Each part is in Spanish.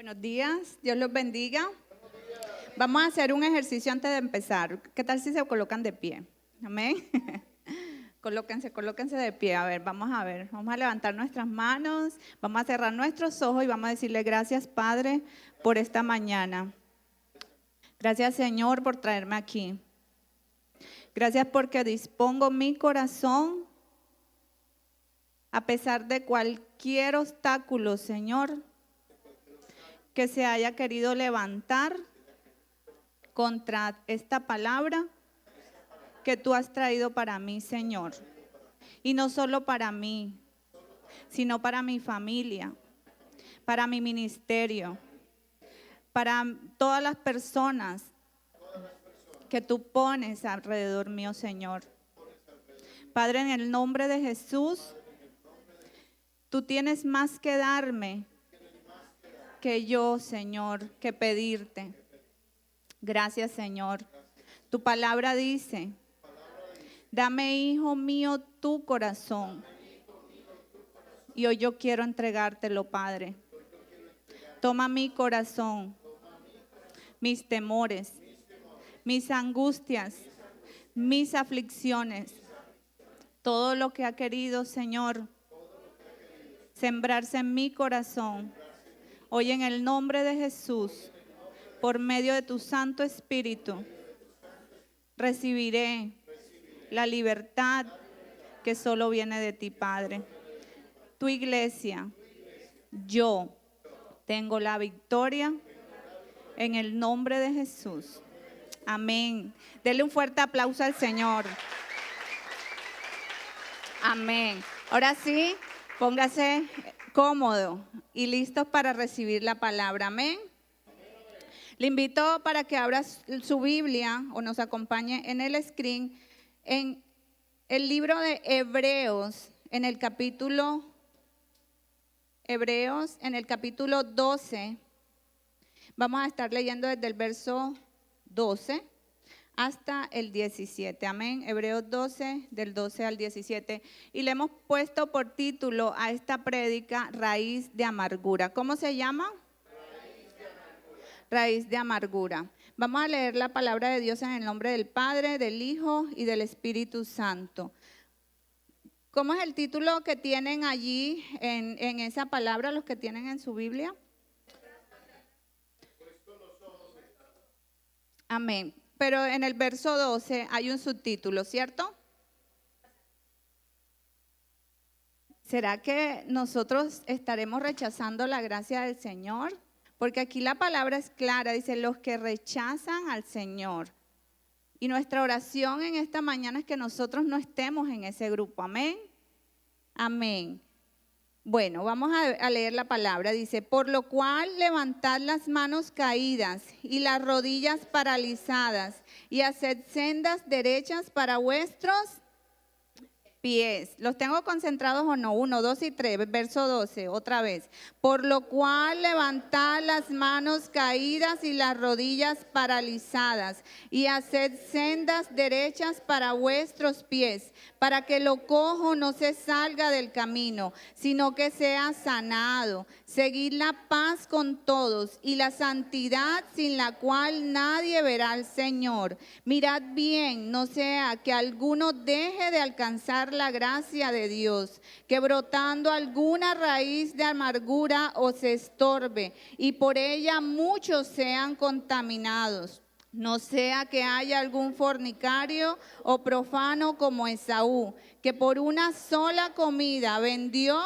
Buenos días, Dios los bendiga. Vamos a hacer un ejercicio antes de empezar. ¿Qué tal si se colocan de pie? Amén. Colóquense de pie. A ver, vamos a levantar nuestras manos, vamos a cerrar nuestros ojos y vamos a decirle gracias, Padre, por esta mañana. Gracias, Señor, por traerme aquí. Gracias porque dispongo mi corazón a pesar de cualquier obstáculo, Señor, que se haya querido levantar contra esta palabra que tú has traído para mí, Señor. Y no solo para mí, sino para mi familia, para mi ministerio, para todas las personas que tú pones alrededor mío, Señor. Padre, en el nombre de Jesús, tú tienes más que darme que yo, Señor, que pedirte. Gracias, Señor. Tu palabra dice, dame, hijo mío, tu corazón. Y hoy yo quiero entregártelo, Padre. Toma mi corazón, mis temores, mis angustias, mis aflicciones, todo lo que ha querido, Señor, sembrarse en mi corazón. Hoy en el nombre de Jesús, por medio de tu Santo Espíritu, recibiré la libertad que solo viene de ti, Padre. Tu iglesia, yo tengo la victoria en el nombre de Jesús. Amén. Dele un fuerte aplauso al Señor. Amén. Ahora sí, póngase cómodo y listos para recibir la palabra. Amén. Le invito para que abra su Biblia o nos acompañe en el screen en el libro de Hebreos, en el capítulo 12. Vamos a estar leyendo desde el verso 12 hasta el 17. Amén. Hebreos 12, del 12 al 17. Y le hemos puesto por título a esta prédica, Raíz de Amargura. ¿Cómo se llama? Raíz de amargura. Vamos a leer la palabra de Dios en el nombre del Padre, del Hijo y del Espíritu Santo. ¿Cómo es el título que tienen allí en esa palabra, los que tienen en su Biblia? Amén. Pero en el verso 12 hay un subtítulo, ¿cierto? ¿Será que nosotros estaremos rechazando la gracia del Señor? Porque aquí la palabra es clara, dice, los que rechazan al Señor. Y nuestra oración en esta mañana es que nosotros no estemos en ese grupo. Amén. Amén. Bueno, vamos a leer la palabra. Dice, por lo cual levantad las manos caídas y las rodillas paralizadas y haced sendas derechas para vuestros pies. ¿Los tengo concentrados o no? 1, 2 y 3, verso 12, otra vez. Por lo cual levantad las manos caídas y las rodillas paralizadas y haced sendas derechas para vuestros pies, para que lo cojo no se salga del camino, sino que sea sanado. Seguid la paz con todos y la santidad sin la cual nadie verá al Señor. Mirad bien, no sea que alguno deje de alcanzar la gracia de Dios, que brotando alguna raíz de amargura os estorbe y por ella muchos sean contaminados. No sea que haya algún fornicario o profano como Esaú, que por una sola comida vendió,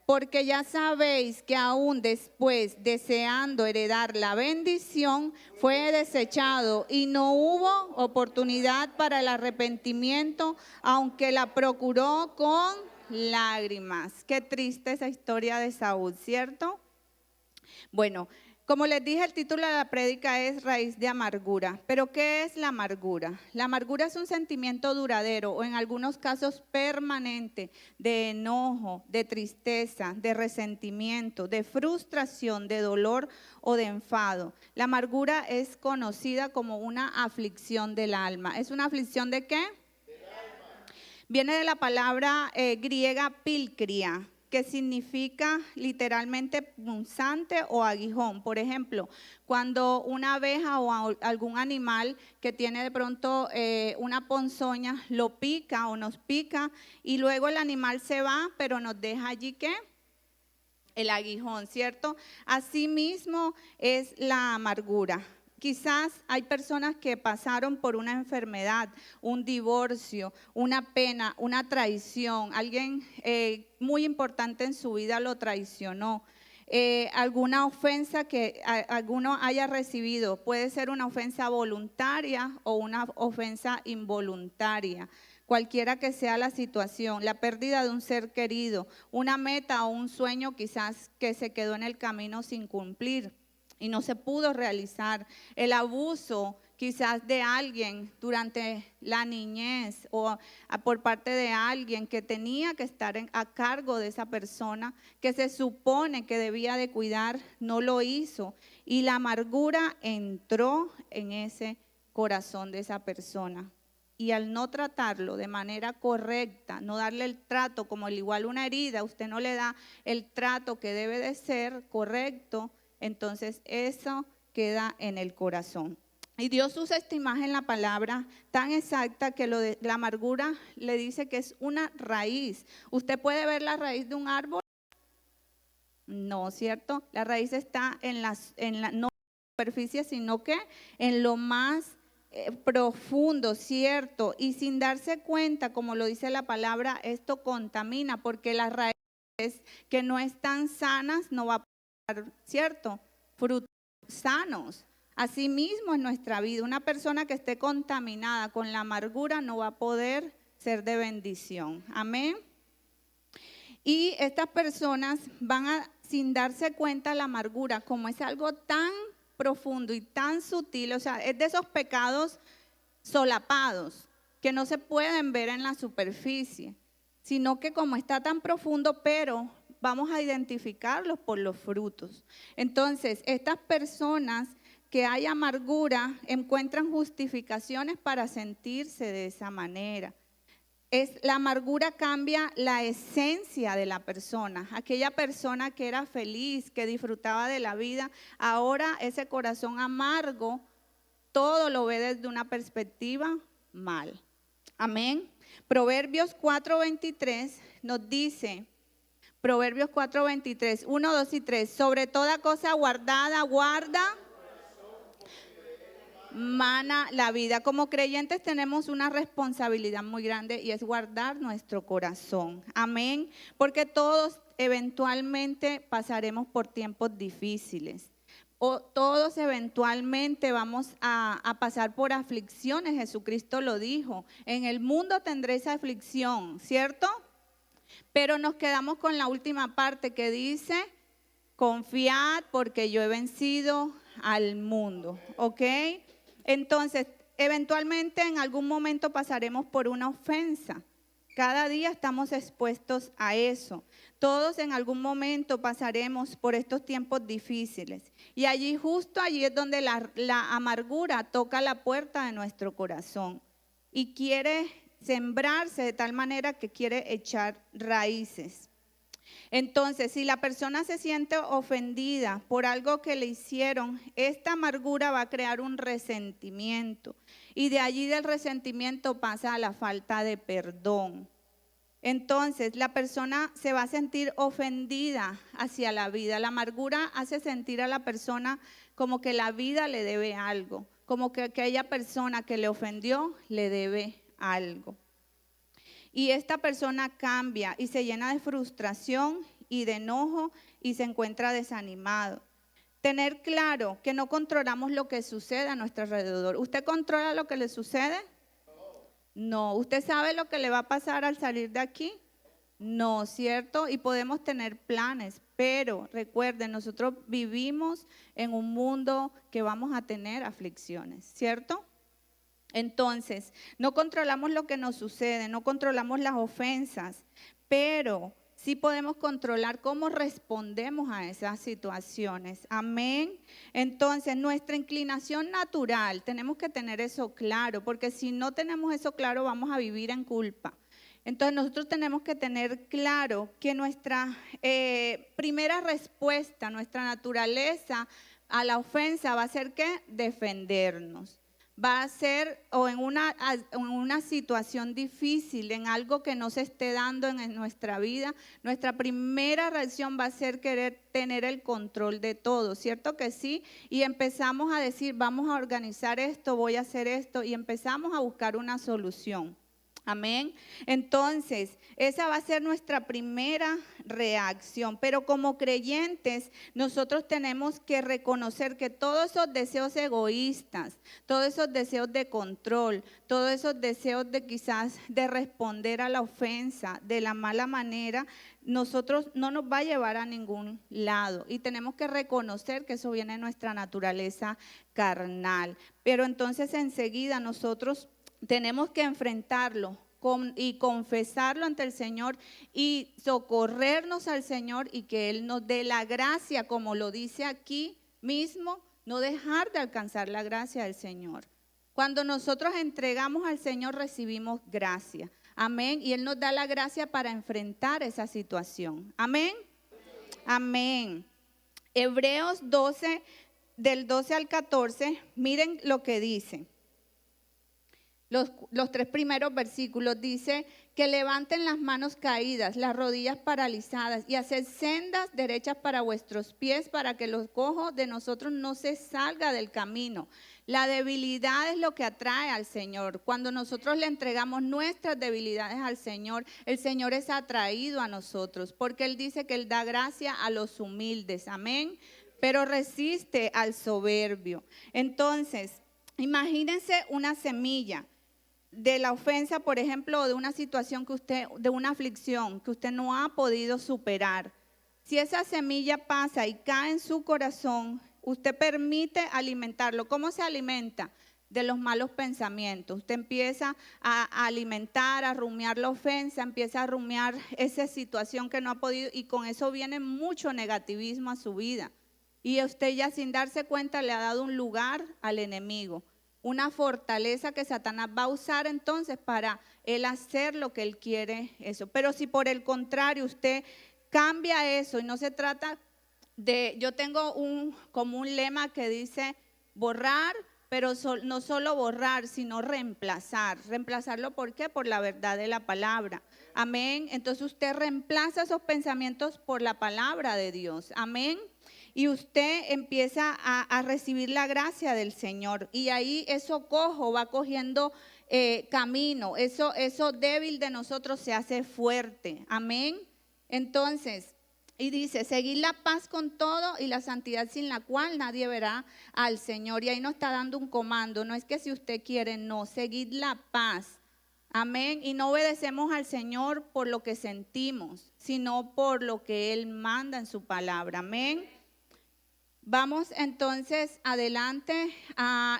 porque ya sabéis que aún después, deseando heredar la bendición, fue desechado y no hubo oportunidad para el arrepentimiento, aunque la procuró con lágrimas. Qué triste esa historia de Saúl, ¿cierto? Bueno, como les dije, el título de la prédica es Raíz de Amargura. ¿Pero qué es la amargura? La amargura es un sentimiento duradero o en algunos casos permanente de enojo, de tristeza, de resentimiento, de frustración, de dolor o de enfado. La amargura es conocida como una aflicción del alma. ¿Es una aflicción de qué? Del alma. Viene de la palabra griega pilcria, que significa literalmente punzante o aguijón. Por ejemplo, cuando una abeja o algún animal que tiene de pronto una ponzoña lo pica o nos pica y luego el animal se va, pero nos deja allí ¿qué? El aguijón, ¿cierto? Asimismo es la amargura. Quizás hay personas que pasaron por una enfermedad, un divorcio, una pena, una traición. Alguien muy importante en su vida lo traicionó. Alguna ofensa que alguno haya recibido. Puede ser una ofensa voluntaria o una ofensa involuntaria. Cualquiera que sea la situación, la pérdida de un ser querido, una meta o un sueño quizás que se quedó en el camino sin cumplir y no se pudo realizar, el abuso quizás de alguien durante la niñez o por parte de alguien que tenía que estar a cargo de esa persona, que se supone que debía de cuidar, no lo hizo y la amargura entró en ese corazón de esa persona. Y al no tratarlo de manera correcta, no darle el trato como al igual una herida, usted no le da el trato que debe de ser correcto, entonces eso queda en el corazón. Y Dios usa esta imagen en la palabra tan exacta que lo de la amargura le dice que es una raíz. ¿Usted puede ver la raíz de un árbol? No, ¿cierto? La raíz está no en la superficie, sino que en lo más profundo, cierto, y sin darse cuenta, como lo dice la palabra, esto contamina, porque las raíces que no están sanas no va a dar, cierto, frutos sanos. Asimismo en nuestra vida, una persona que esté contaminada con la amargura no va a poder ser de bendición. Amén. Y estas personas van a, sin darse cuenta, la amargura, como es algo tan profundo y tan sutil, o sea, es de esos pecados solapados que no se pueden ver en la superficie, sino que como está tan profundo, pero vamos a identificarlos por los frutos. Entonces, estas personas que hay amargura encuentran justificaciones para sentirse de esa manera. La amargura cambia la esencia de la persona. Aquella persona que era feliz, que disfrutaba de la vida, ahora ese corazón amargo, todo lo ve desde una perspectiva mal. Amén. Proverbios 4:23 nos dice, Proverbios 4:23, 1, 2 y 3, sobre toda cosa guardada, guarda mana la vida. Como creyentes tenemos una responsabilidad muy grande y es guardar nuestro corazón. Amén. Porque todos eventualmente pasaremos por tiempos difíciles. O todos eventualmente vamos a pasar por aflicciones. Jesucristo lo dijo. En el mundo tendréis aflicción, ¿cierto? Pero nos quedamos con la última parte que dice, confiad porque yo he vencido al mundo. ¿Ok? Entonces, eventualmente en algún momento pasaremos por una ofensa. Cada día estamos expuestos a eso. Todos en algún momento pasaremos por estos tiempos difíciles. Y allí, justo allí es donde la amargura toca la puerta de nuestro corazón y quiere sembrarse de tal manera que quiere echar raíces. Entonces, si la persona se siente ofendida por algo que le hicieron, esta amargura va a crear un resentimiento. Y de allí del resentimiento pasa a la falta de perdón. Entonces, la persona se va a sentir ofendida hacia la vida. La amargura hace sentir a la persona como que la vida le debe algo, como que aquella persona que le ofendió le debe algo. Y esta persona cambia y se llena de frustración y de enojo y se encuentra desanimado. Tener claro que no controlamos lo que sucede a nuestro alrededor. ¿Usted controla lo que le sucede? No. ¿Usted sabe lo que le va a pasar al salir de aquí? No, ¿cierto? Y podemos tener planes, pero recuerden, nosotros vivimos en un mundo que vamos a tener aflicciones, ¿cierto? Entonces, no controlamos lo que nos sucede, no controlamos las ofensas, pero sí podemos controlar cómo respondemos a esas situaciones. Amén. Entonces, nuestra inclinación natural, tenemos que tener eso claro, porque si no tenemos eso claro, vamos a vivir en culpa. Entonces nosotros tenemos que tener claro que nuestra primera respuesta, nuestra naturaleza a la ofensa va a ser ¿qué? Defendernos. Va a ser o en una situación difícil, en algo que no se esté dando en nuestra vida, nuestra primera reacción va a ser querer tener el control de todo, ¿cierto que sí? Y empezamos a decir, vamos a organizar esto, voy a hacer esto, y empezamos a buscar una solución. Amén. Entonces, esa va a ser nuestra primera reacción. Pero como creyentes, nosotros tenemos que reconocer que todos esos deseos egoístas, todos esos deseos de control, todos esos deseos de quizás de responder a la ofensa de la mala manera, nosotros no nos va a llevar a ningún lado. Y tenemos que reconocer que eso viene de nuestra naturaleza carnal. Pero entonces enseguida nosotros tenemos que enfrentarlo y confesarlo ante el Señor y socorrernos al Señor y que Él nos dé la gracia, como lo dice aquí mismo, no dejar de alcanzar la gracia del Señor. Cuando nosotros entregamos al Señor recibimos gracia. Amén. Y Él nos da la gracia para enfrentar esa situación. Amén. Amén. Hebreos 12, del 12 al 14, miren lo que dice. Los 3 primeros versículos dice que levanten las manos caídas, las rodillas paralizadas y haced sendas derechas para vuestros pies para que los cojos de nosotros no se salga del camino. La debilidad es lo que atrae al Señor. Cuando nosotros le entregamos nuestras debilidades al Señor, el Señor es atraído a nosotros porque Él dice que Él da gracia a los humildes. Amén. Pero resiste al soberbio. Entonces, imagínense una semilla de la ofensa, por ejemplo, de una situación de una aflicción que usted no ha podido superar. Si esa semilla pasa y cae en su corazón, usted permite alimentarlo. ¿Cómo se alimenta? De los malos pensamientos. Usted empieza a alimentar, a rumiar la ofensa, empieza a rumiar esa situación que no ha podido y con eso viene mucho negativismo a su vida. Y usted ya sin darse cuenta le ha dado un lugar al enemigo. Una fortaleza que Satanás va a usar entonces para él hacer lo que él quiere eso. Pero si por el contrario usted cambia eso y no se trata de, yo tengo como un lema que dice borrar, pero no solo borrar, sino reemplazar. ¿Reemplazarlo por qué? Por la verdad de la palabra. Amén. Entonces usted reemplaza esos pensamientos por la palabra de Dios. Amén. Y usted empieza a recibir la gracia del Señor. Y ahí eso cojo va cogiendo camino. Eso débil de nosotros se hace fuerte. Amén. Entonces, y dice, seguid la paz con todo y la santidad sin la cual nadie verá al Señor. Y ahí nos está dando un comando. No es que si usted quiere, no. Seguid la paz. Amén. Y no obedecemos al Señor por lo que sentimos, sino por lo que Él manda en su palabra. Amén. Vamos entonces adelante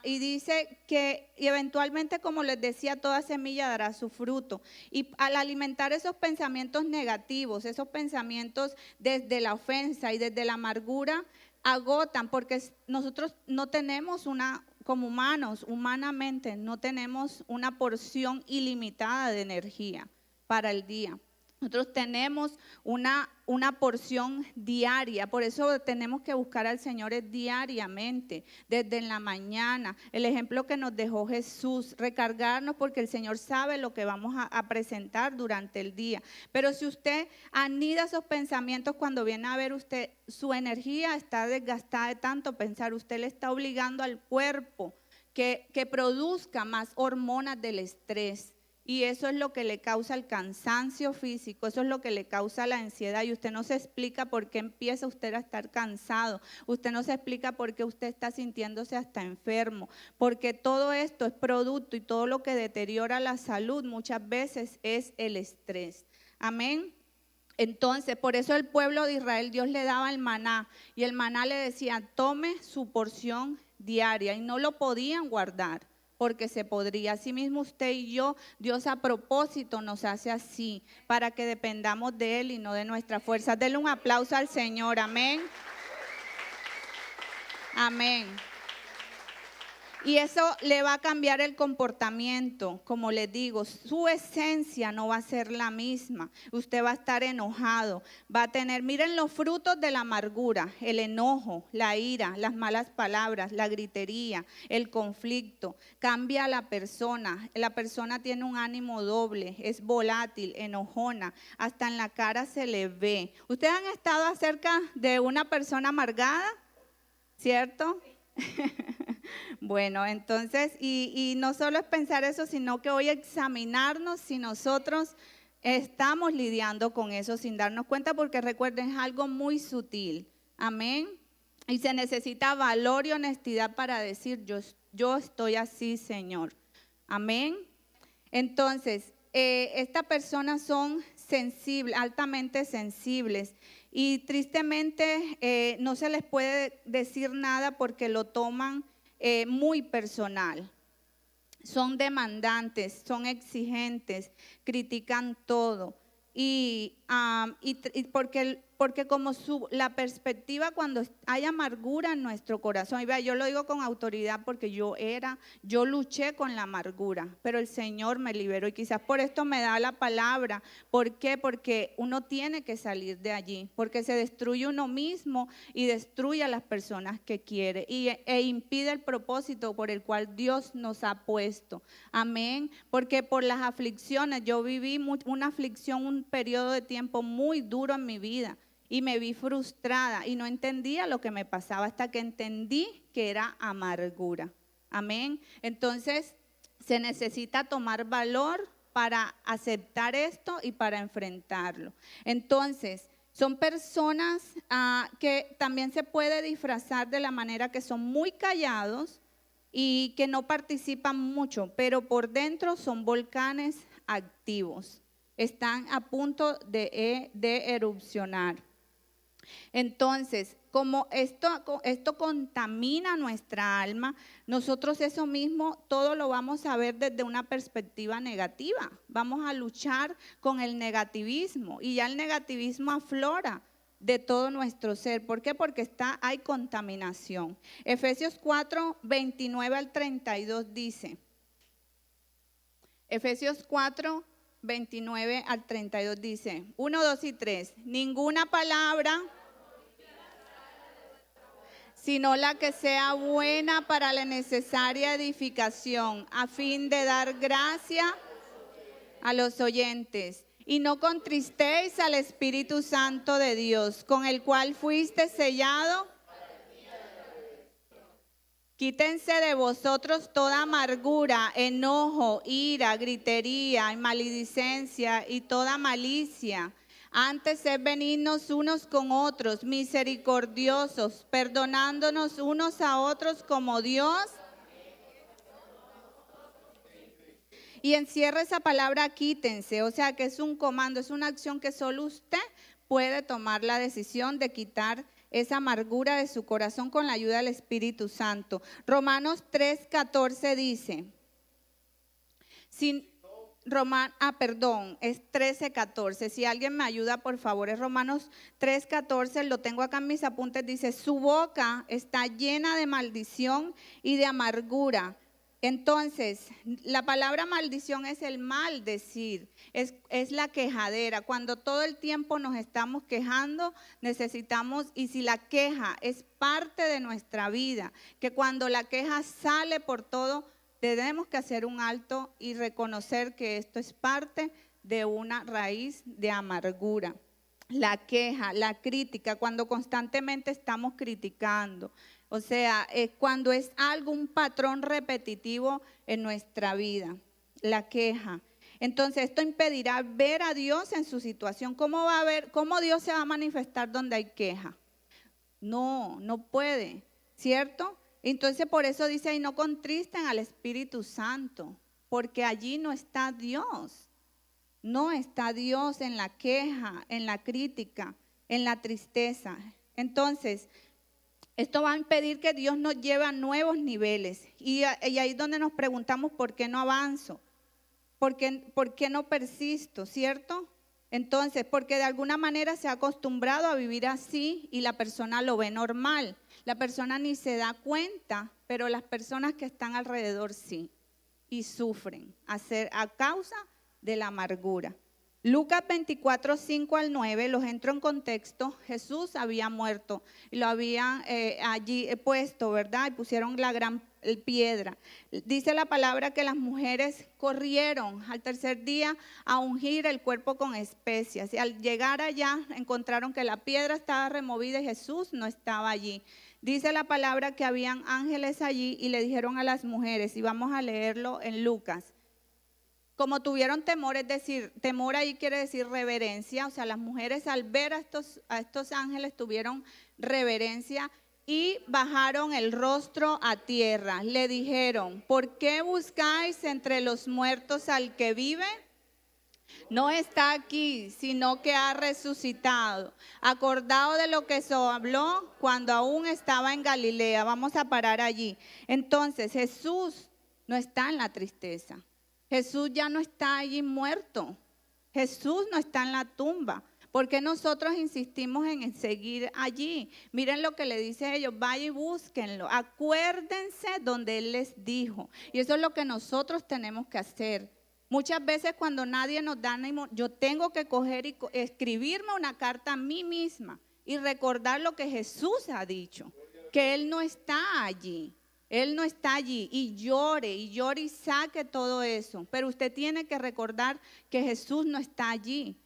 y dice que eventualmente, como les decía, toda semilla dará su fruto. Y al alimentar esos pensamientos negativos, esos pensamientos desde la ofensa y desde la amargura, agotan, porque nosotros no tenemos como humanos, humanamente, no tenemos una porción ilimitada de energía para el día. Nosotros tenemos una porción diaria, por eso tenemos que buscar al Señor diariamente, desde en la mañana. El ejemplo que nos dejó Jesús, recargarnos porque el Señor sabe lo que vamos a presentar durante el día. Pero si usted anida esos pensamientos, cuando viene a ver usted, su energía está desgastada de tanto pensar, usted le está obligando al cuerpo que produzca más hormonas del estrés. Y eso es lo que le causa el cansancio físico, eso es lo que le causa la ansiedad y usted no se explica por qué empieza usted a estar cansado, usted no se explica por qué usted está sintiéndose hasta enfermo, porque todo esto es producto y todo lo que deteriora la salud muchas veces es el estrés. Amén. Entonces, por eso el pueblo de Israel, Dios le daba el maná y el maná le decía, tome su porción diaria y no lo podían guardar. Porque se podría. Asimismo usted y yo, Dios a propósito nos hace así, para que dependamos de Él y no de nuestra fuerza. Denle un aplauso al Señor, amén. Amén. Y eso le va a cambiar el comportamiento, como les digo, su esencia no va a ser la misma. Usted va a estar enojado, va a tener, miren los frutos de la amargura, el enojo, la ira, las malas palabras, la gritería, el conflicto. Cambia a la persona tiene un ánimo doble, es volátil, enojona, hasta en la cara se le ve. ¿Ustedes han estado acerca de una persona amargada? ¿Cierto? Bueno, entonces, y no solo es pensar eso, sino que hoy examinarnos si nosotros estamos lidiando con eso sin darnos cuenta, porque recuerden, es algo muy sutil. Amén. Y se necesita valor y honestidad para decir, yo estoy así, Señor. Amén. Entonces, estas personas son sensibles, altamente sensibles. Y tristemente no se les puede decir nada porque lo toman muy personal. Son demandantes, son exigentes, critican todo. Y porque como la perspectiva cuando hay amargura en nuestro corazón, y vea, yo lo digo con autoridad porque yo luché con la amargura, pero el Señor me liberó y quizás por esto me da la palabra. ¿Por qué? Porque uno tiene que salir de allí, porque se destruye uno mismo y destruye a las personas que quiere e impide el propósito por el cual Dios nos ha puesto. Amén. Porque por las aflicciones, yo viví una aflicción, un periodo de tiempo muy duro en mi vida. Y me vi frustrada y no entendía lo que me pasaba hasta que entendí que era amargura. Amén. Entonces se necesita tomar valor para aceptar esto y para enfrentarlo. Entonces son personas que también se puede disfrazar de la manera que son muy callados y que no participan mucho, pero por dentro son volcanes activos. Están a punto de erupcionar. Entonces, como esto contamina nuestra alma, nosotros eso mismo todo lo vamos a ver desde una perspectiva negativa. Vamos a luchar con el negativismo y ya el negativismo aflora de todo nuestro ser. ¿Por qué? Porque hay contaminación. Efesios 4, 29 al 32 dice, Efesios 4, 29 al 32 dice, 1, 2 y 3, ninguna palabra sino la que sea buena para la necesaria edificación, a fin de dar gracia a los oyentes. Y no contristéis al Espíritu Santo de Dios, con el cual fuiste sellado. Quítense de vosotros toda amargura, enojo, ira, gritería, maledicencia y toda malicia. Antes sed benignos unos con otros, misericordiosos, perdonándonos unos a otros como Dios. Y encierra esa palabra quítense, o sea que es un comando, es una acción que solo usted puede tomar la decisión de quitar esa amargura de su corazón con la ayuda del Espíritu Santo. Romanos 3:14 dice, es 13:14. Si alguien me ayuda, por favor, es Romanos 3:14, lo tengo acá en mis apuntes, dice, su boca está llena de maldición y de amargura. Entonces, la palabra maldición es el maldecir, es la quejadera. Cuando todo el tiempo nos estamos quejando, necesitamos, y si la queja es parte de nuestra vida, que cuando la queja sale por todo, tenemos que hacer un alto y reconocer que esto es parte de una raíz de amargura. La queja, la crítica, cuando constantemente estamos criticando. O sea, cuando es un patrón repetitivo en nuestra vida, la queja. Entonces, esto impedirá ver a Dios en su situación. ¿Cómo Dios se va a manifestar donde hay queja? No puede, ¿cierto? Entonces, por eso dice ahí, no contristen al Espíritu Santo, porque allí no está Dios. No está Dios en la queja, en la crítica, en la tristeza. Entonces, esto va a impedir que Dios nos lleve a nuevos niveles. Y ahí es donde nos preguntamos por qué no avanzo, por qué no persisto, ¿cierto? Entonces, porque de alguna manera se ha acostumbrado a vivir así y la persona lo ve normal. la persona ni se da cuenta, pero las personas que están alrededor sí, y sufren a causa de la amargura. Lucas 24, 5 al 9, los entro en contexto. Jesús había muerto y lo habían allí puesto, ¿verdad? Y pusieron la gran piedra. Dice la palabra que las mujeres corrieron al tercer día a ungir el cuerpo con especias. Y al llegar allá encontraron que la piedra estaba removida y Jesús no estaba allí. Dice la palabra que habían ángeles allí y le dijeron a las mujeres, y vamos a leerlo en Lucas. Como tuvieron temor, es decir, temor ahí quiere decir reverencia, o sea, las mujeres al ver a estos ángeles tuvieron reverencia y bajaron el rostro a tierra. Le dijeron, ¿por qué buscáis entre los muertos al que vive? No está aquí, sino que ha resucitado. Acordado de lo que se habló cuando aún estaba en Galilea. Vamos a parar allí. Entonces, Jesús no está en la tristeza. Jesús ya no está allí muerto. Jesús no está en la tumba. ¿Por qué nosotros insistimos en seguir allí? Miren lo que le dice a ellos, vayan y búsquenlo. Acuérdense donde Él les dijo. Y eso es lo que nosotros tenemos que hacer. Muchas veces cuando nadie nos da ánimo, yo tengo que coger y escribirme una carta a mí misma y recordar lo que Jesús ha dicho, que Él no está allí. Él no está allí y llore y saque todo eso. Pero usted tiene que recordar que Jesús no está allí.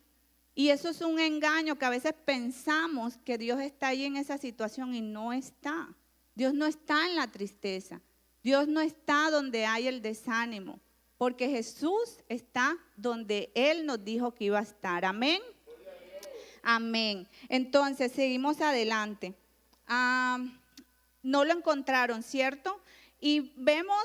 Y eso es un engaño que a veces pensamos que Dios está allí en esa situación y no está. Dios no está en la tristeza. Dios no está donde hay el desánimo. Porque Jesús está donde Él nos dijo que iba a estar. Amén. Amén. Entonces, seguimos adelante. No lo encontraron, ¿cierto? Y vemos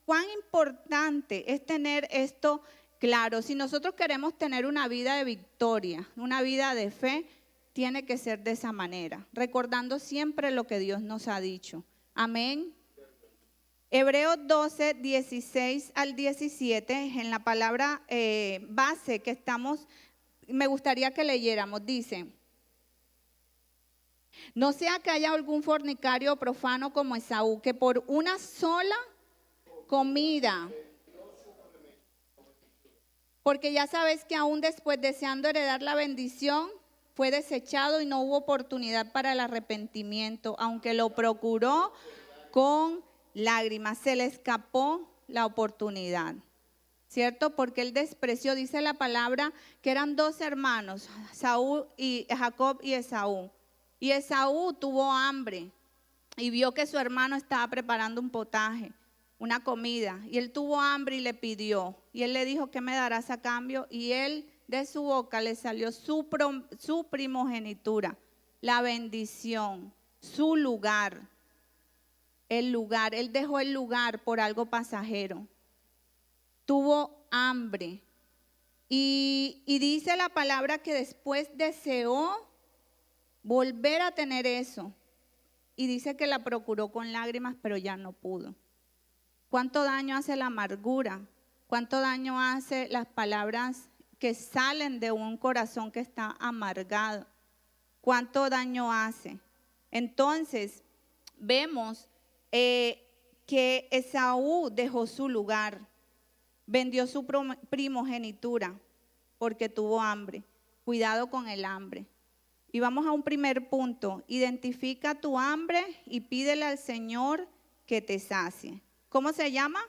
cuán importante es tener esto claro. Si nosotros queremos tener una vida de victoria, una vida de fe, tiene que ser de esa manera, recordando siempre lo que Dios nos ha dicho. Amén. Hebreos 12, 16 al 17, en la palabra base que estamos, me gustaría que leyéramos, dice: no sea que haya algún fornicario profano como Esaú, que por una sola comida, porque ya sabes que aún después deseando heredar la bendición, fue desechado y no hubo oportunidad para el arrepentimiento, aunque lo procuró con lágrimas, se le escapó la oportunidad, ¿cierto? Porque él despreció, dice la palabra, que eran dos hermanos, Jacob y Esaú. Y Esaú tuvo hambre y vio que su hermano estaba preparando un potaje, una comida. Y él tuvo hambre y le pidió. Y él le dijo, ¿qué me darás a cambio? Y él de su boca le salió su primogenitura, la bendición, su lugar, el lugar. Él dejó el lugar por algo pasajero. Tuvo hambre. Y dice la palabra que después deseó volver a tener eso. Y dice que la procuró con lágrimas, pero ya no pudo. ¿Cuánto daño hace la amargura? ¿Cuánto daño hace las palabras que salen de un corazón que está amargado? ¿Cuánto daño hace? Entonces, vemos que Esaú dejó su lugar, vendió su primogenitura porque tuvo hambre. Cuidado con el hambre. Y vamos a un primer punto. Identifica tu hambre y pídele al Señor que te sacie. ¿Cómo se llama?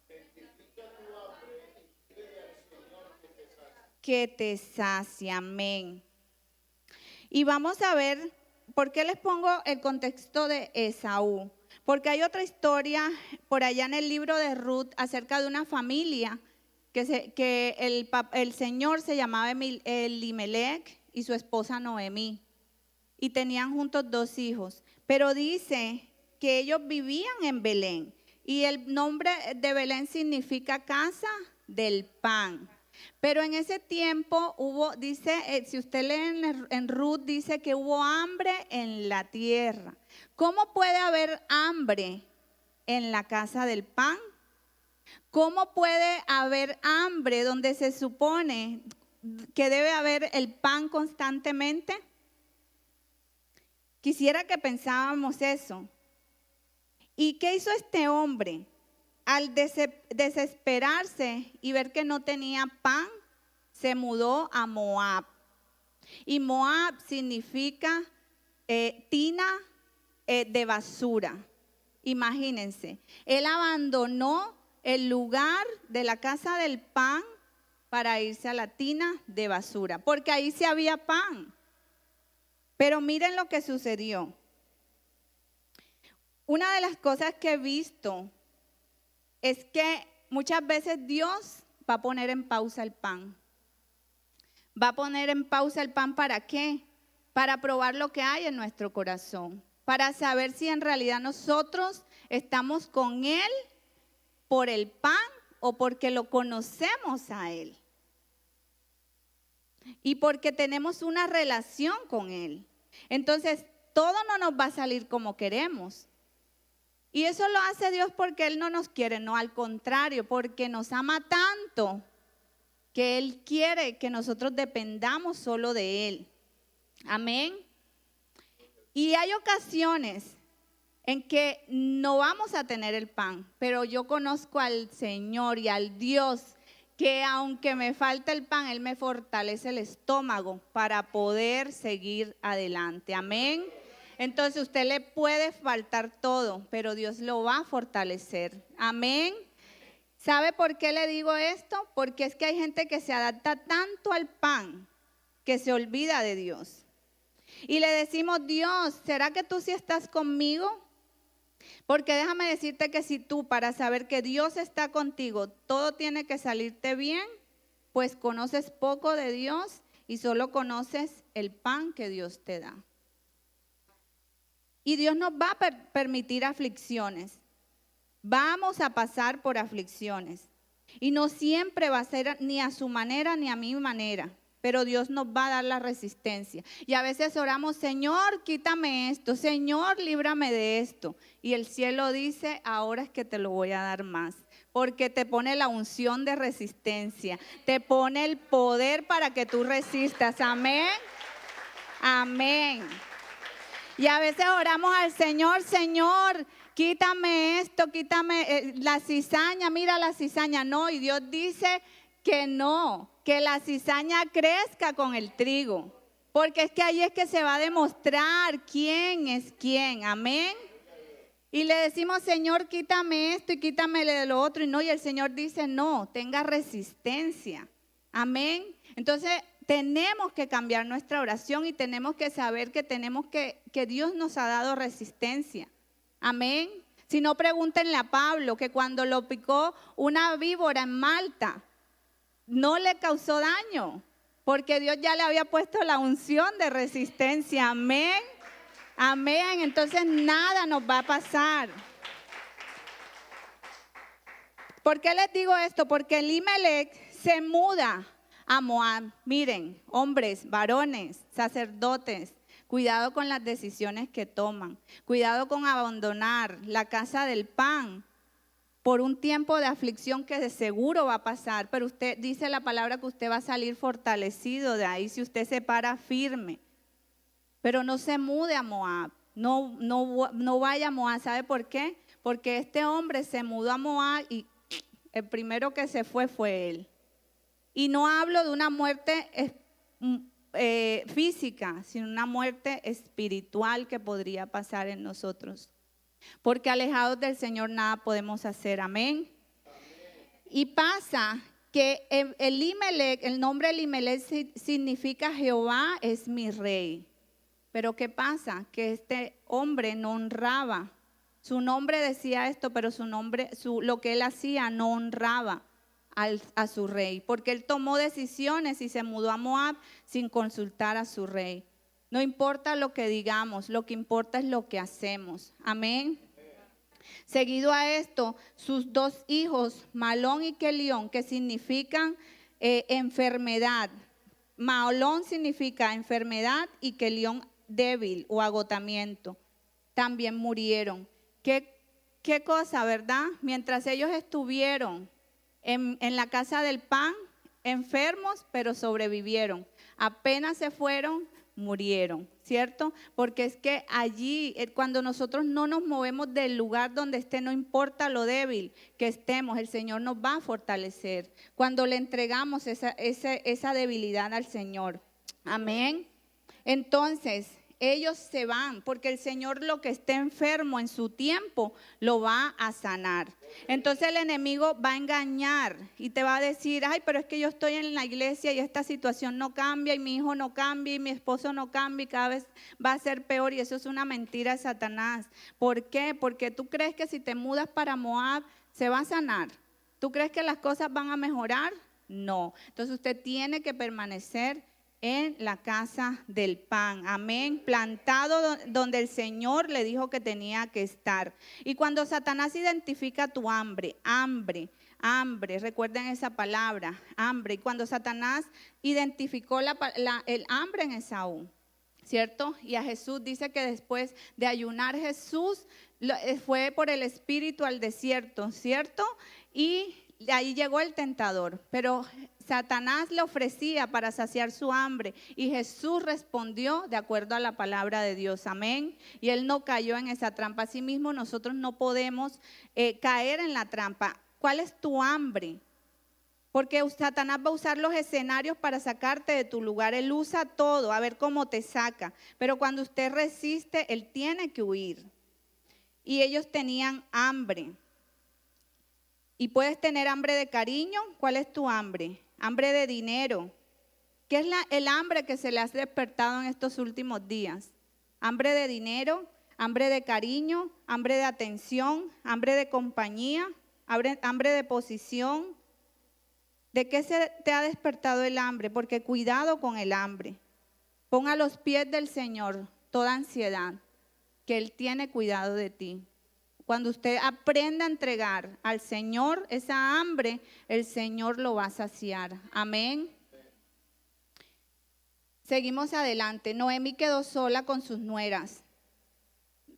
Identifica tu hambre y pídele al Señor que te sacie. Amén. Y vamos a ver, ¿por qué les pongo el contexto de Esaú? Porque hay otra historia por allá en el libro de Ruth acerca de una familia que el señor se llamaba Elimelech y su esposa Noemí, y tenían juntos 2 hijos, pero dice que ellos vivían en Belén, y el nombre de Belén significa casa del pan. Pero en ese tiempo hubo, dice, si usted lee en Ruth, dice que hubo hambre en la tierra. ¿Cómo puede haber hambre en la casa del pan? ¿Cómo puede haber hambre donde se supone que debe haber el pan constantemente? Quisiera que pensábamos eso. ¿Y qué hizo este hombre? Al desesperarse y ver que no tenía pan, se mudó a Moab. Y Moab significa tina de basura. Imagínense, él abandonó el lugar de la casa del pan para irse a la tina de basura, porque ahí sí había pan. Pero miren lo que sucedió. Una de las cosas que he visto es que muchas veces Dios va a poner en pausa el pan. Va a poner en pausa el pan, ¿para qué? Para probar lo que hay en nuestro corazón, para saber si en realidad nosotros estamos con Él por el pan o porque lo conocemos a Él y porque tenemos una relación con Él. Entonces, todo no nos va a salir como queremos. Y eso lo hace Dios porque Él no nos quiere, no, al contrario, porque nos ama tanto que Él quiere que nosotros dependamos solo de Él. Amén. Y hay ocasiones en que no vamos a tener el pan, pero yo conozco al Señor y al Dios que aunque me falta el pan, Él me fortalece el estómago para poder seguir adelante. Amén. Entonces usted le puede faltar todo, pero Dios lo va a fortalecer. Amén. ¿Sabe por qué le digo esto? Porque es que hay gente que se adapta tanto al pan que se olvida de Dios. Y le decimos, Dios, ¿será que tú sí estás conmigo? Porque déjame decirte que si tú, para saber que Dios está contigo, todo tiene que salirte bien, pues conoces poco de Dios y solo conoces el pan que Dios te da. Y Dios nos va a permitir aflicciones. Vamos a pasar por aflicciones. Y no siempre va a ser ni a su manera ni a mi manera. Pero Dios nos va a dar la resistencia. Y a veces oramos, Señor, quítame esto. Señor, líbrame de esto. Y el cielo dice, ahora es que te lo voy a dar más. Porque te pone la unción de resistencia. Te pone el poder para que tú resistas. Amén. Amén. Y a veces oramos al Señor, Señor, quítame esto, quítame la cizaña, mira la cizaña. No, y Dios dice que no, que la cizaña crezca con el trigo. Porque es que ahí es que se va a demostrar quién es quién. Amén. Y le decimos, Señor, quítame esto y quítame de lo otro. Y no, y el Señor dice, no, tenga resistencia. Amén. Entonces, tenemos que cambiar nuestra oración y tenemos que saber que que Dios nos ha dado resistencia. Amén. Si no, pregúntenle a Pablo que cuando lo picó una víbora en Malta, no le causó daño, porque Dios ya le había puesto la unción de resistencia. Amén. Amén. Entonces nada nos va a pasar. ¿Por qué les digo esto? Porque Elimelech se muda a Moab. Miren, hombres, varones, sacerdotes, cuidado con las decisiones que toman. Cuidado con abandonar la casa del pan por un tiempo de aflicción que de seguro va a pasar. Pero usted dice la palabra que usted va a salir fortalecido de ahí si usted se para firme. Pero no se mude a Moab. No vaya a Moab. ¿Sabe por qué? Porque este hombre se mudó a Moab y el primero que se fue él. Y no hablo de una muerte física, sino una muerte espiritual que podría pasar en nosotros. Porque alejados del Señor nada podemos hacer. Amén. Y pasa que Elimelech, el nombre Elimelech significa Jehová es mi rey. Pero ¿qué pasa? Que este hombre no honraba. Su nombre decía esto, pero lo que él hacía no honraba a su rey, porque él tomó decisiones y se mudó a Moab sin consultar a su rey. No importa lo que digamos, lo que importa es lo que hacemos. Amén. Seguido a esto, sus dos hijos, Malón y Kelión, que significan enfermedad. Malón significa enfermedad y Kelión débil o agotamiento. También murieron. ¿Qué cosa, verdad? Mientras ellos estuvieron en la casa del pan, enfermos, pero sobrevivieron. Apenas se fueron, murieron, ¿cierto? Porque es que allí, cuando nosotros no nos movemos del lugar donde esté, no importa lo débil que estemos, el Señor nos va a fortalecer. Cuando le entregamos esa debilidad al Señor. Amén. Entonces, ellos se van porque el Señor lo que esté enfermo en su tiempo lo va a sanar. Entonces el enemigo va a engañar y te va a decir, ay, pero es que yo estoy en la iglesia y esta situación no cambia y mi hijo no cambia y mi esposo no cambia y cada vez va a ser peor, y eso es una mentira de Satanás. ¿Por qué? Porque tú crees que si te mudas para Moab se va a sanar. ¿Tú crees que las cosas van a mejorar? No. Entonces usted tiene que permanecer en la casa del pan, amén, plantado donde el Señor le dijo que tenía que estar. Y cuando Satanás identifica tu hambre, recuerden esa palabra, hambre. Y cuando Satanás identificó el hambre en Esaú, ¿cierto? Y a Jesús dice que después de ayunar Jesús fue por el Espíritu al desierto, ¿cierto? Y ahí llegó el tentador, pero Satanás le ofrecía para saciar su hambre y Jesús respondió de acuerdo a la palabra de Dios, amén. Y él no cayó en esa trampa. Asimismo, nosotros no podemos caer en la trampa. ¿Cuál es tu hambre? Porque Satanás va a usar los escenarios para sacarte de tu lugar. Él usa todo, a ver cómo te saca. Pero cuando usted resiste, él tiene que huir. Y ellos tenían hambre. Y puedes tener hambre de cariño. ¿Cuál es tu hambre? Hambre de dinero. ¿Qué es el hambre que se le ha despertado en estos últimos días? Hambre de dinero, hambre de cariño, hambre de atención, hambre de compañía, hambre de posición. ¿De qué se te ha despertado el hambre? Porque cuidado con el hambre. Pon a los pies del Señor toda ansiedad, que Él tiene cuidado de ti. Cuando usted aprenda a entregar al Señor esa hambre, el Señor lo va a saciar. Amén. Seguimos adelante. Noemí quedó sola con sus nueras,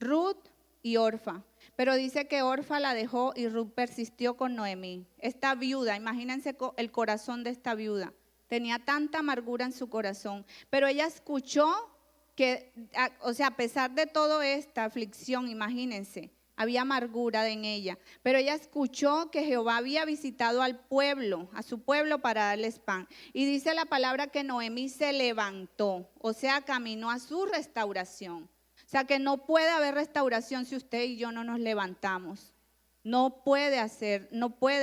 Ruth y Orfa. Pero dice que Orfa la dejó y Ruth persistió con Noemí. Esta viuda, imagínense el corazón de esta viuda. Tenía tanta amargura en su corazón. Pero ella escuchó que, o sea, a pesar de toda esta aflicción, imagínense, había amargura en ella, pero ella escuchó que Jehová había visitado al pueblo, a su pueblo para darles pan. Y dice la palabra que Noemí se levantó, o sea, caminó a su restauración. O sea, que no puede haber restauración si usted y yo no nos levantamos. No puede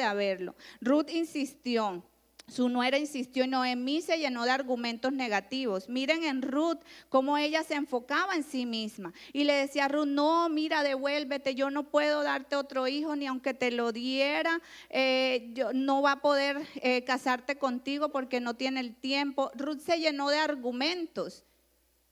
haberlo. Ruth insistió. Su nuera insistió y Noemí se llenó de argumentos negativos. Miren en Ruth cómo ella se enfocaba en sí misma y le decía a Ruth, no, mira, devuélvete, yo no puedo darte otro hijo, ni aunque te lo diera, no va a poder casarte contigo porque no tiene el tiempo. Ruth se llenó de argumentos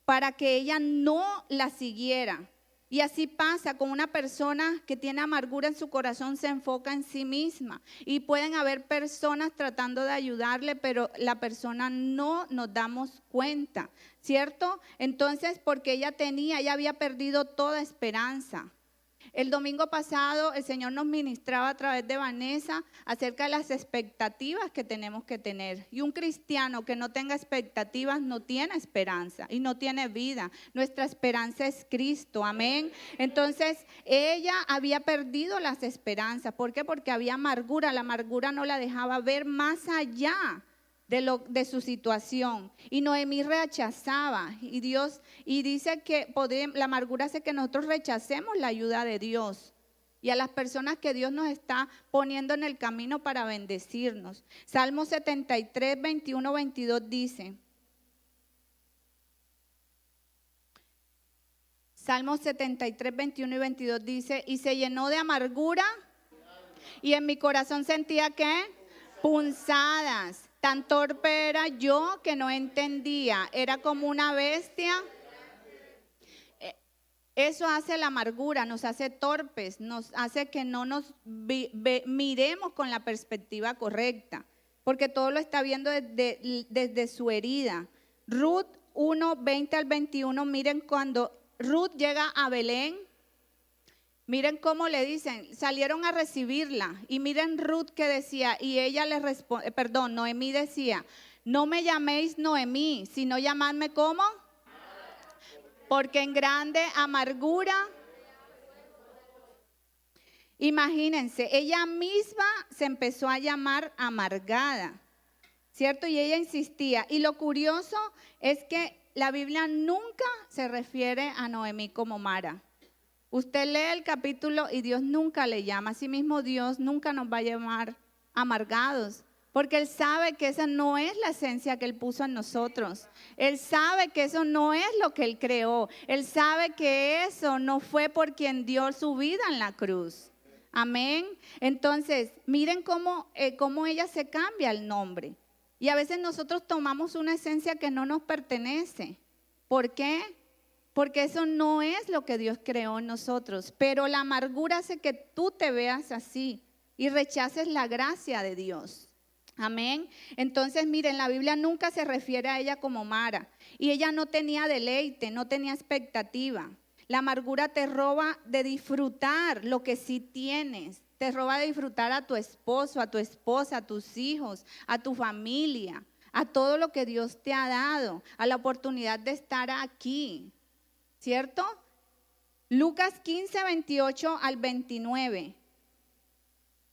para que ella no la siguiera. Y así pasa con una persona que tiene amargura en su corazón, se enfoca en sí misma. Y pueden haber personas tratando de ayudarle, pero la persona no nos damos cuenta, ¿cierto? Entonces, porque ella había perdido toda esperanza. El domingo pasado el Señor nos ministraba a través de Vanessa acerca de las expectativas que tenemos que tener. Y un cristiano que no tenga expectativas no tiene esperanza y no tiene vida. Nuestra esperanza es Cristo, amén. Entonces ella había perdido las esperanzas. ¿Por qué? Porque había amargura. La amargura no la dejaba ver más allá de su situación. Y Noemí rechazaba. Y dice que la amargura hace que nosotros rechacemos la ayuda de Dios y a las personas que Dios nos está poniendo en el camino para bendecirnos. Salmo 73, 21, 22 dice. Salmo 73, 21 y 22 dice, y se llenó de amargura y en mi corazón sentía ¿qué? Punzadas. Tan torpe era yo que no entendía. Era como una bestia. Eso hace la amargura, nos hace torpes, nos hace que no nos miremos con la perspectiva correcta, porque todo lo está viendo desde su herida. Ruth 1, 20 al 21, miren cuando Ruth llega a Belén. Miren cómo le dicen, salieron a recibirla y miren Ruth que decía y ella le responde, Noemí decía, no me llaméis Noemí, sino llamadme ¿cómo? porque en grande amargura. Imagínense, ella misma se empezó a llamar amargada, ¿cierto? Y ella insistía. Y lo curioso es que la Biblia nunca se refiere a Noemí como Mara. Usted lee el capítulo y Dios nunca le llama. Asimismo, Dios nunca nos va a llamar amargados, porque Él sabe que esa no es la esencia que Él puso en nosotros. Él sabe que eso no es lo que Él creó. Él sabe que eso no fue por quien dio su vida en la cruz. Amén. Entonces, miren cómo ella se cambia el nombre. Y a veces nosotros tomamos una esencia que no nos pertenece. ¿Por qué? Porque eso no es lo que Dios creó en nosotros. Pero la amargura hace que tú te veas así y rechaces la gracia de Dios. Amén. Entonces, miren, la Biblia nunca se refiere a ella como Mara. Y ella no tenía deleite, no tenía expectativa. La amargura te roba de disfrutar lo que sí tienes. Te roba de disfrutar a tu esposo, a tu esposa, a tus hijos, a tu familia, a todo lo que Dios te ha dado, a la oportunidad de estar aquí. ¿Cierto? Lucas 15, 28 al 29.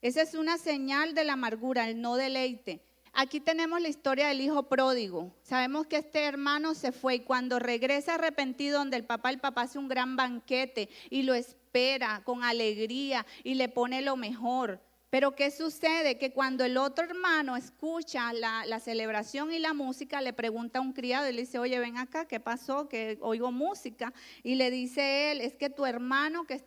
Esa es una señal de la amargura, el no deleite. Aquí tenemos la historia del hijo pródigo. Sabemos que este hermano se fue y cuando regresa arrepentido donde el papá hace un gran banquete y lo espera con alegría y le pone lo mejor. Pero ¿qué sucede? Que cuando el otro hermano escucha la celebración y la música, le pregunta a un criado y le dice, oye, ven acá, ¿qué pasó? Que oigo música. Y le dice él, es que tu hermano que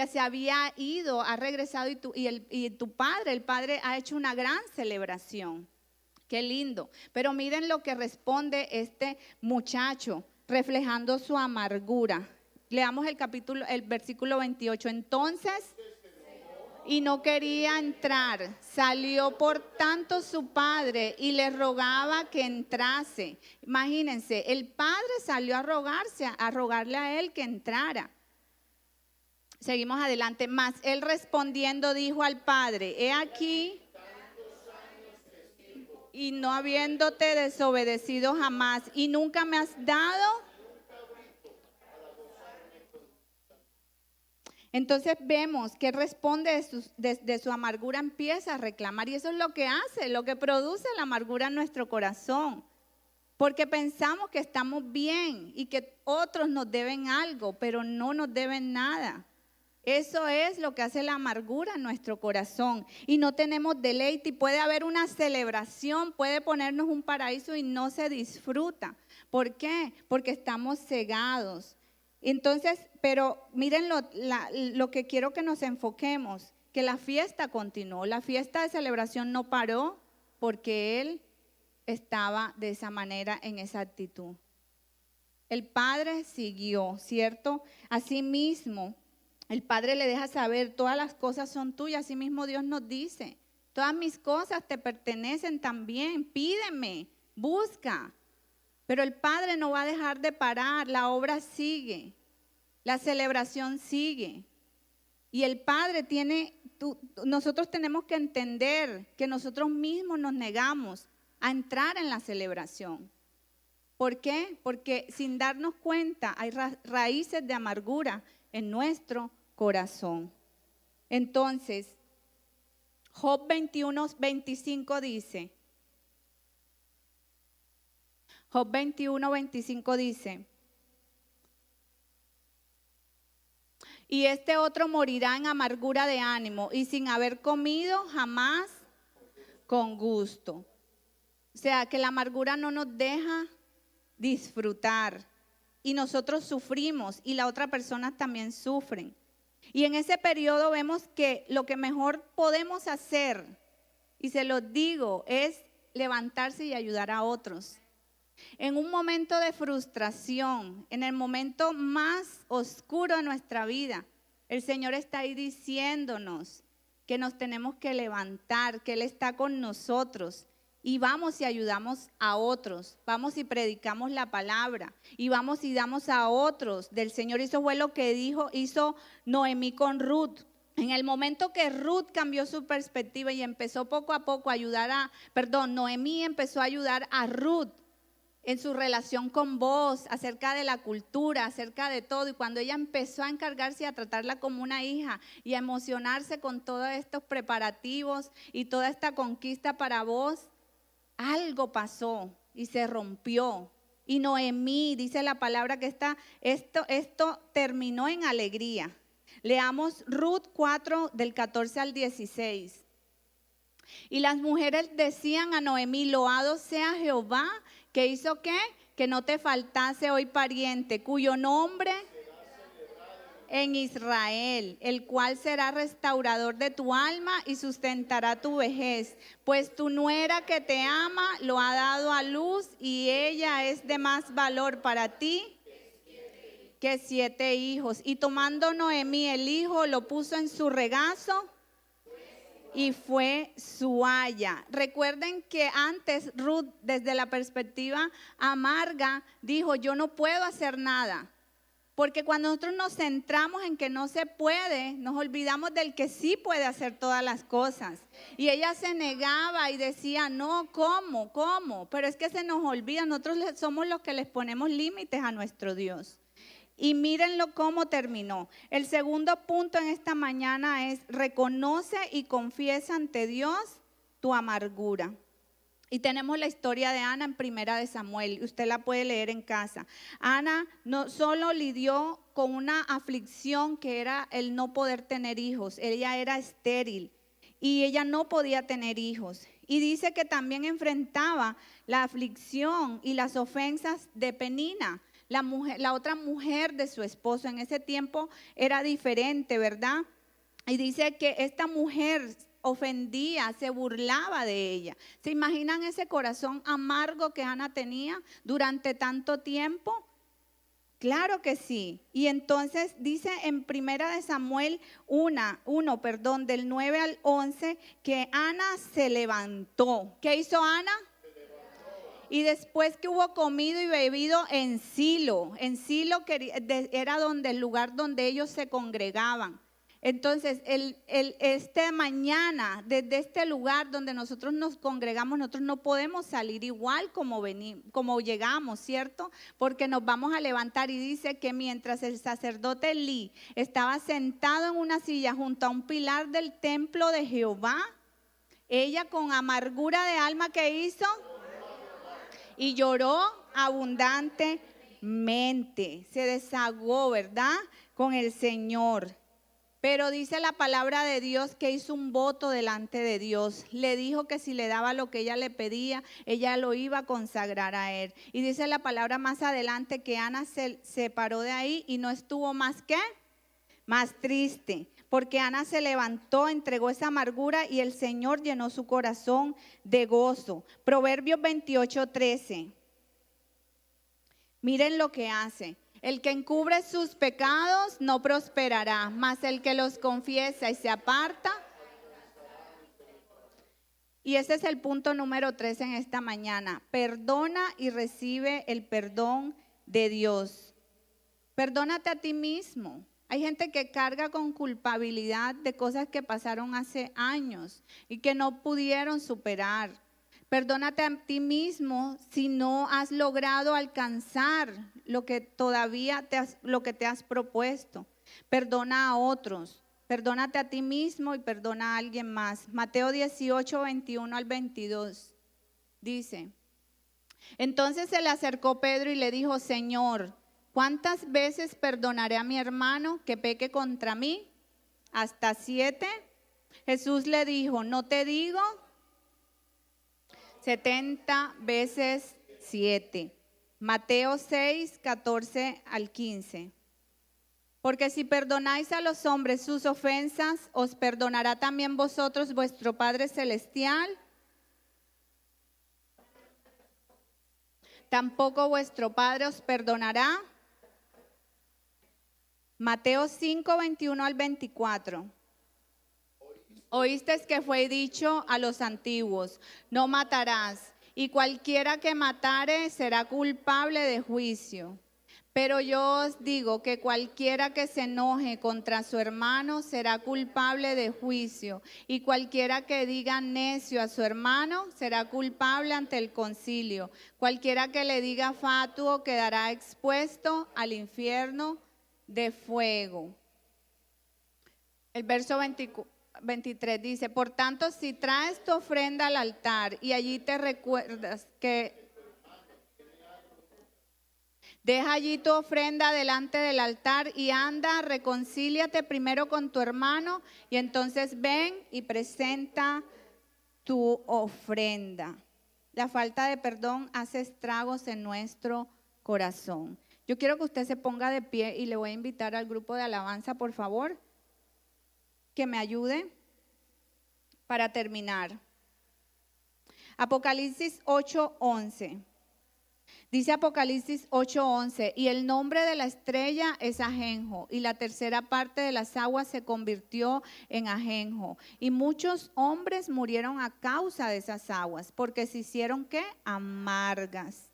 se había ido, ha regresado y tu padre, el padre ha hecho una gran celebración. Qué lindo. Pero miren lo que responde este muchacho, reflejando su amargura. Leamos el versículo 28. Entonces, y no quería entrar. Salió por tanto su padre y le rogaba que entrase. Imagínense, el padre salió a rogarle a él que entrara. Seguimos adelante. Mas él respondiendo dijo al padre, he aquí, y no habiéndote desobedecido jamás, y nunca me has dado. Entonces vemos que responde de su amargura, empieza a reclamar y eso es lo que hace, lo que produce la amargura en nuestro corazón. Porque pensamos que estamos bien y que otros nos deben algo, pero no nos deben nada. Eso es lo que hace la amargura en nuestro corazón y no tenemos deleite y puede haber una celebración, puede ponernos un paraíso y no se disfruta. ¿Por qué? Porque estamos cegados. Entonces, pero miren lo que quiero que nos enfoquemos, que la fiesta continuó, la fiesta de celebración no paró porque él estaba de esa manera, en esa actitud. El padre siguió, ¿cierto? Asimismo, el padre le deja saber, todas las cosas son tuyas, asimismo Dios nos dice, todas mis cosas te pertenecen también, pídeme, busca. Pero el padre no va a dejar de parar, la obra sigue, la celebración sigue. Y el padre nosotros tenemos que entender que nosotros mismos nos negamos a entrar en la celebración. ¿Por qué? Porque sin darnos cuenta hay raíces de amargura en nuestro corazón. Entonces, Job 21, 25 dice, Job 21, 25 dice, y este otro morirá en amargura de ánimo y sin haber comido jamás con gusto. O sea, que la amargura no nos deja disfrutar y nosotros sufrimos y la otra persona también sufren. Y en ese periodo vemos que lo que mejor podemos hacer, y se los digo, es levantarse y ayudar a otros. En un momento de frustración, en el momento más oscuro de nuestra vida, el Señor está ahí diciéndonos que nos tenemos que levantar, que Él está con nosotros. Y vamos y ayudamos a otros, vamos y predicamos la palabra, y vamos y damos a otros del Señor. Eso fue lo que hizo Noemí con Ruth. En el momento que Ruth cambió su perspectiva y empezó poco a poco a Noemí empezó a ayudar a Ruth. en su relación con vos, acerca de la cultura, acerca de todo. Y cuando ella empezó a encargarse y a tratarla como una hija y a emocionarse con todos estos preparativos y toda esta conquista para vos, algo pasó y se rompió. Y Noemí, dice la palabra que esto terminó en alegría. Leamos Ruth 4 del 14 al 16. Y las mujeres decían a Noemí: loado sea Jehová, que hizo ¿qué? Que no te faltase hoy pariente, cuyo nombre en Israel, el cual será restaurador de tu alma y sustentará tu vejez. Pues tu nuera que te ama lo ha dado a luz, y ella es de más valor para ti que 7 hijos. Y tomando Noemí el hijo, lo puso en su regazo y fue su haya. Recuerden que antes Ruth, desde la perspectiva amarga, dijo: yo no puedo hacer nada. Porque cuando nosotros nos centramos en que no se puede, nos olvidamos del que sí puede hacer todas las cosas. Y ella se negaba y decía: no, ¿cómo? Pero es que se nos olvida, nosotros somos los que les ponemos límites a nuestro Dios. Y mírenlo cómo terminó. El segundo punto en esta mañana es: reconoce y confiesa ante Dios tu amargura. Y tenemos la historia de Ana en Primera de Samuel. Usted la puede leer en casa. Ana no solo lidió con una aflicción que era el no poder tener hijos. Ella era estéril y ella no podía tener hijos. Y dice que también enfrentaba la aflicción y las ofensas de Penina, la otra mujer de su esposo. En ese tiempo era diferente, ¿verdad? Y dice que esta mujer ofendía, se burlaba de ella. ¿Se imaginan ese corazón amargo que Ana tenía durante tanto tiempo? Claro que sí. Y entonces dice en Primera de Samuel 1, del 9 al 11, que Ana se levantó. ¿Qué hizo Ana? Y después que hubo comido y bebido en Silo era el lugar donde ellos se congregaban. Entonces, esta mañana, desde este lugar donde nosotros nos congregamos, nosotros no podemos salir igual como llegamos, ¿cierto? Porque nos vamos a levantar. Y dice que mientras el sacerdote Elí estaba sentado en una silla junto a un pilar del templo de Jehová, ella con amargura de alma, ¿qué hizo? Y lloró abundantemente, se desahogó, ¿verdad? Con el Señor. Pero dice la palabra de Dios que hizo un voto delante de Dios. Le dijo que si le daba lo que ella le pedía, ella lo iba a consagrar a él. Y dice la palabra más adelante que Ana se separó de ahí y no estuvo más triste. Porque Ana se levantó, entregó esa amargura y el Señor llenó su corazón de gozo. Proverbios 28:13. Miren lo que hace. El que encubre sus pecados no prosperará, mas el que los confiesa y se aparta. Y ese es el punto número 3 en esta mañana. Perdona y recibe el perdón de Dios. Perdónate a ti mismo. Hay gente que carga con culpabilidad de cosas que pasaron hace años y que no pudieron superar. Perdónate a ti mismo si no has logrado alcanzar lo que te has propuesto. Perdona a otros. Perdónate a ti mismo y perdona a alguien más. Mateo 18, 21 al 22 dice: entonces se le acercó Pedro y le dijo: Señor, ¿cuántas veces perdonaré a mi hermano que peque contra mí? ¿Hasta 7? Jesús le dijo: no te digo 70 veces 7. Mateo 6, 14 al 15. Porque si perdonáis a los hombres sus ofensas, os perdonará también vosotros vuestro Padre Celestial. Tampoco vuestro Padre os perdonará. Mateo 5, 21 al 24. Oísteis que fue dicho a los antiguos: no matarás, y cualquiera que matare será culpable de juicio. Pero yo os digo que cualquiera que se enoje contra su hermano será culpable de juicio, y cualquiera que diga necio a su hermano será culpable ante el concilio. Cualquiera que le diga fatuo quedará expuesto al infierno de fuego. El verso 23 dice, por tanto, si traes tu ofrenda al altar y allí te recuerdas que deja allí tu ofrenda delante del altar y anda, reconcíliate primero con tu hermano y entonces ven y presenta tu ofrenda. La falta de perdón hace estragos en nuestro corazón. Yo quiero que usted se ponga de pie y le voy a invitar al grupo de alabanza, por favor, que me ayude para terminar. Apocalipsis 8:11. Dice Apocalipsis 8:11, y el nombre de la estrella es ajenjo, y la tercera parte de las aguas se convirtió en ajenjo. Y muchos hombres murieron a causa de esas aguas, porque se hicieron ¿qué? Amargas.